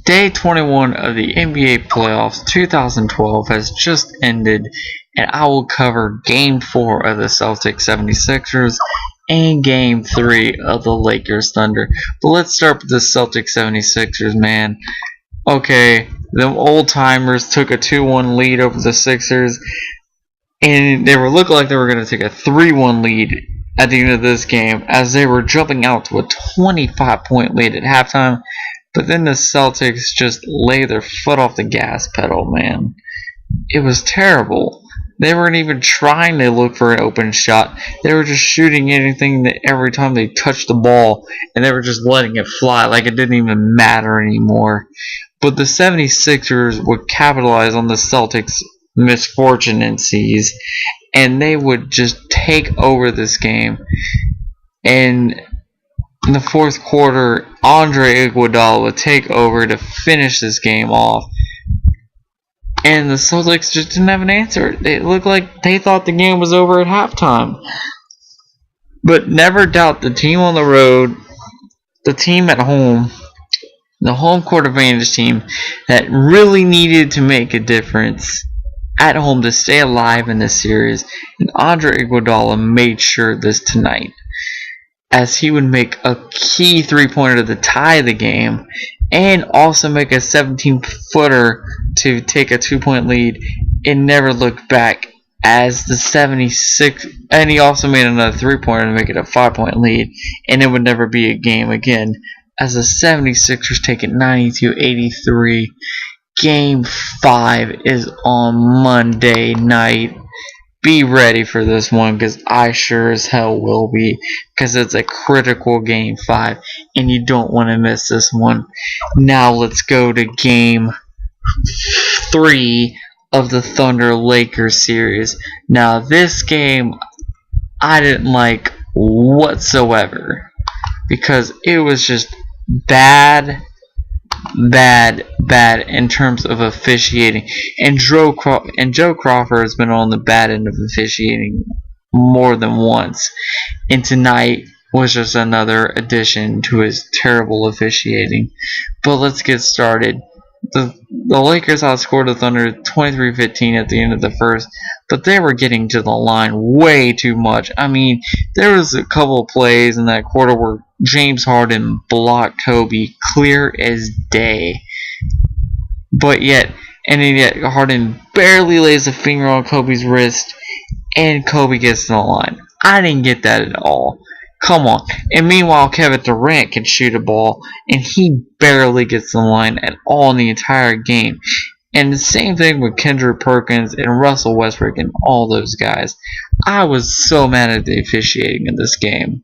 Day 21 of the NBA playoffs 2012 has just ended, and I will cover Game 4 of the Celtics 76ers and Game 3 of the Lakers Thunder. But let's start with the Celtics 76ers, man. Okay, the old timers took a 2-1 lead over the Sixers, and they were looking like they were going to take a 3-1 lead at the end of this game as they were jumping out to a 25-point lead at halftime. But then the Celtics just lay their foot off the gas pedal, man. It was terrible. They weren't even trying to look for an open shot. They were just shooting anything that every time they touched the ball, and they were just letting it fly like it didn't even matter anymore. But the 76ers would capitalize on the Celtics' misfortune and seize, and they would just take over this game. And in the fourth quarter, Andre Iguodala would take over to finish this game off. And the Celtics just didn't have an answer. It looked like they thought the game was over at halftime. But never doubt the team on the road, the team at home, the home court advantage team that really needed to make a difference at home to stay alive in this series. And Andre Iguodala made sure this tonight, as he would make a key three-pointer to tie the game and also make a 17-footer to take a 2-point lead and never look back as the 76, and he also made another 3-pointer to make it a 5-point lead, and it would never be a game again as the 76ers take it 92-83. Game 5 is on Monday night. Be ready for this one, because I sure as hell will be, because it's a critical Game 5 and you don't want to miss this one. Now let's go to Game 3 of the Thunder Lakers series. Now this game I didn't like whatsoever, because it was just bad in terms of officiating, and Joe Crawford has been on the bad end of officiating more than once, and tonight was just another addition to his terrible officiating. But let's get started. The Lakers outscored the Thunder 23-15 at the end of the first, but they were getting to the line way too much. I mean, there was a couple of plays in that quarter where James Harden blocked Kobe clear as day. But yet Harden barely lays a finger on Kobe's wrist, and Kobe gets to the line. I didn't get that at all. Come on. And meanwhile, Kevin Durant can shoot a ball, and he barely gets to the line at all in the entire game. And the same thing with Kendrick Perkins and Russell Westbrook and all those guys. I was so mad at the officiating in this game.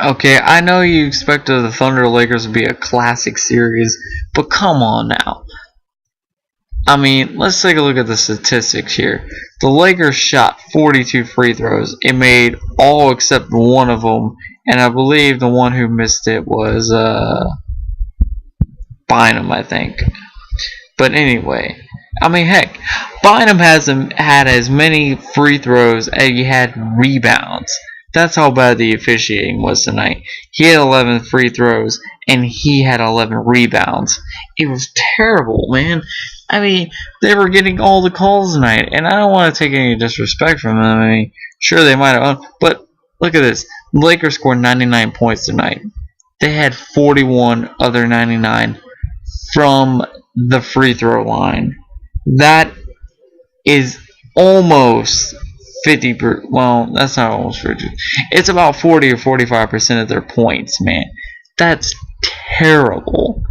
Okay, I know you expected the Thunder Lakers to be a classic series, but come on now. I mean, let's take a look at the statistics here. The Lakers shot 42 free throws. It made all except one of them, and I believe the one who missed it was Bynum, I think. But anyway, I mean, heck, Bynum had as many free throws as he had rebounds. That's how bad the officiating was tonight. He had 11 free throws, and he had 11 rebounds. It was terrible, man. I mean, they were getting all the calls tonight, and I don't want to take any disrespect from them. I mean, sure, they might have, but look at this. The Lakers scored 99 points tonight. They had 41 other 99 from the free throw line. That is almost 50%. Well, that's not almost 50%. It's about 40 or 45% of their points, man. That's terrible.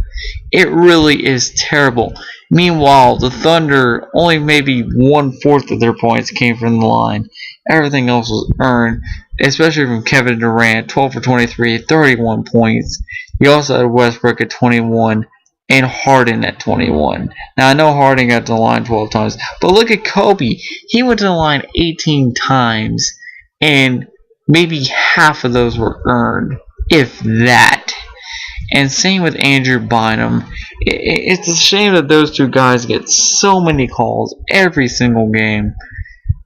It really is terrible. Meanwhile, the Thunder, only maybe 1/4 of their points came from the line. Everything else was earned, especially from Kevin Durant, 12 for 23, 31 points. He also had Westbrook at 21 and Harden at 21. Now, I know Harden got to the line 12 times, but look at Kobe. He went to the line 18 times, and maybe half of those were earned, if that. And same with Andrew Bynum. It's a shame that those two guys get so many calls every single game,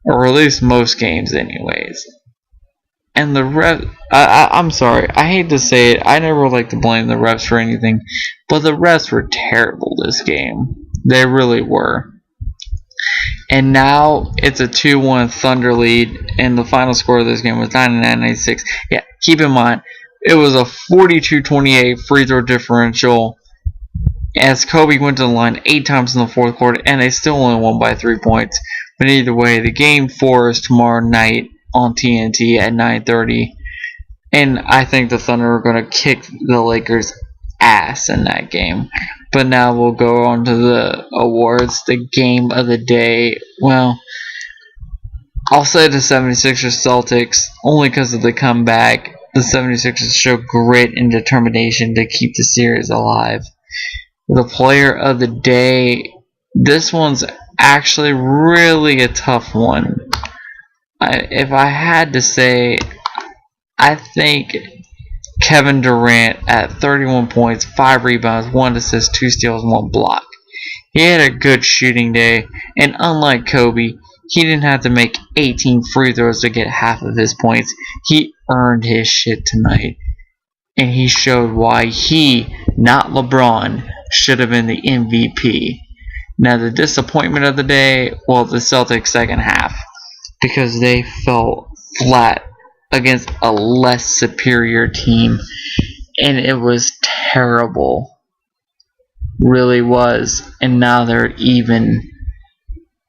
or at least most games anyways. And the I'm sorry, I hate to say it, I never like to blame the refs for anything, but the refs were terrible this game. They really were. And now it's a 2-1 Thunder lead, and the final score of this game was 99-96. Yeah, keep in mind, it was a 42-28 free throw differential, as Kobe went to the line 8 times in the fourth quarter, and they still only won by 3 points. But either way, the game 4 is tomorrow night on TNT at 9:30, and I think the Thunder are going to kick the Lakers' ass in that game. But now we'll go on to the awards. The game of the day, well, I'll say the 76ers Celtics, only because of the comeback. The 76ers show grit and determination to keep the series alive. The player of the day, this one's actually really a tough one. If I had to say, I think Kevin Durant at 31 points, 5 rebounds, 1 assist, 2 steals, 1 block. He had a good shooting day, and unlike Kobe, he didn't have to make 18 free throws to get half of his points. He earned his shit tonight, and he showed why he, not LeBron, should have been the MVP. Now the disappointment of the day, well, the Celtics second half, because they fell flat against a less superior team, and it was terrible, really was. And now they're even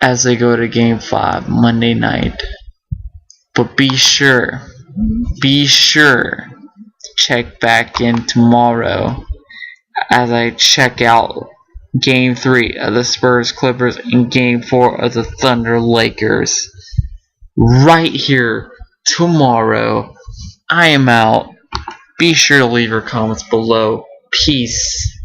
as they go to game 5 Monday night. But be sure to check back in tomorrow as I check out game 3 of the Spurs Clippers and game 4 of the Thunder Lakers right here tomorrow. I am out. Be sure to leave your comments below. Peace.